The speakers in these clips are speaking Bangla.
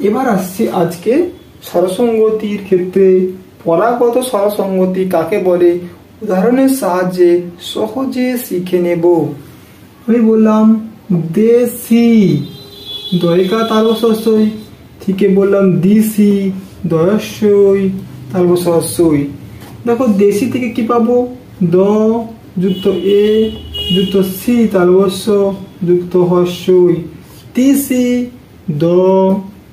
এবার আসছি আজকে স্বরসঙ্গতির ক্ষেত্রে পরাগত স্বরসঙ্গতি কাকে বলে উদাহরণের সাহায্যে সহজে শিখে নেব। আমি বললাম দেশি দয়কা তালবসই, থেকে বললাম দিশি দয়স্যই তালবসই। দেখো দেশি থেকে কি পাবো, দ যুক্ত এ যুক্ত সি তালবস্য যুক্ত হস্যই, তিসি দ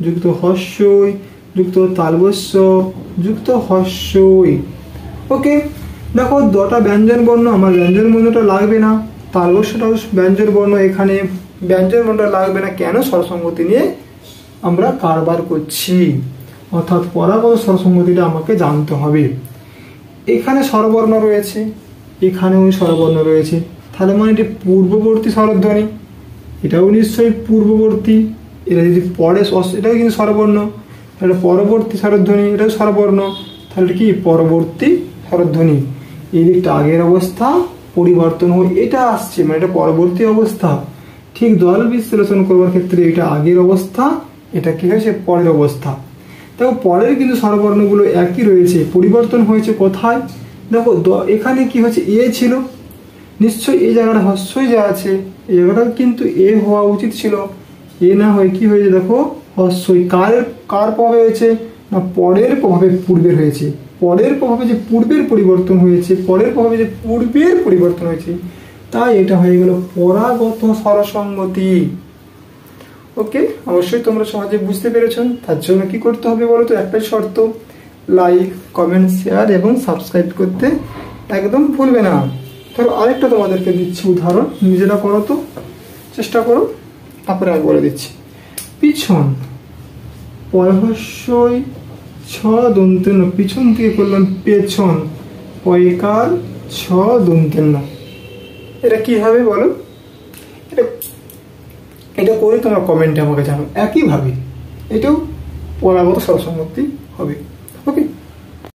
যুক্ত হস্যই যুক্ত তালবস্য যুক্ত হস্যই। ওকে, দেখো দটা ব্যঞ্জন বর্ণ, আমার ব্যঞ্জন বর্ণটা লাগবে না, তালবস্যটাও ব্যঞ্জন বর্ণ, এখানে ব্যঞ্জন বর্ণটা লাগবে না। কেন? স্বরসঙ্গতি নিয়ে আমরা কারবার করছি, অর্থাৎ পরাগত স্বরসঙ্গতিটা আমাকে জানতে হবে। এখানে স্বরবর্ণ রয়েছে, এখানেও স্বরবর্ণ রয়েছে, তাহলে মানে এটি পূর্ববর্তী স্বরধ্বনি, এটাও নিশ্চয়ই পূর্ববর্তী। এটা যদি পরে, এটাও কিন্তু স্বরবর্ণ, তাহলে পরবর্তী স্বরধ্বনি, এটাও স্বরবর্ণ, তাহলে কি পরবর্তী স্বরধ্বনি। এই দিকটা আগের অবস্থা, পরিবর্তন হয়ে এটা আসছে, মানে এটা পরবর্তী অবস্থা। ঠিক দল বিশ্লেষণ করবার ক্ষেত্রে এটা আগের অবস্থা, এটা কি হয়েছে পরের অবস্থা। দেখো পরের কিন্তু স্বরবর্ণগুলো একই রয়েছে, পরিবর্তন হয়েছে কোথায়? দেখো এখানে কি হচ্ছে, এ ছিল, নিশ্চয়ই এই জায়গাটা হস্যই যা আছে, এই জায়গাটা কিন্তু এ হওয়া উচিত ছিল, এ না হয়ে কি হয়েছে দেখো হস্যই। কার প্রভাবে হয়েছে না, পরের প্রভাবে পূর্বের হয়েছে, পরের প্রভাবে যে পূর্বের পরিবর্তন হয়েছে, পরের প্রভাবে যে পূর্বের পরিবর্তন হয়েছে, তাই এটা হয়ে গেল পরাগত স্বরসঙ্গতি। ওকে, অবশ্যই তোমরা সহজে বুঝতে পেরেছ। তার জন্য কি করতে হবে বলো তো, একটাই শর্ত, লাইক কমেন্ট শেয়ার এবং সাবস্ক্রাইব করতে একদম ভুলবে না। ধরো আরেকটা তোমাদেরকে দিচ্ছি উদাহরণ, নিজেরা করো তো, চেষ্টা করো, তারপরে আমি বলে দিচ্ছি। পিছন পয়হস্যই ছ দন্তেন্য, পিছন থেকে করলাম পেছন, পয়কার ছ দন্তেন্য। এটা কি হবে বলো, এটা করে তোমরা কমেন্টে আমাকে জানো। একইভাবে এটাও পরাগত স্বরসঙ্গতি হবে। ওকে।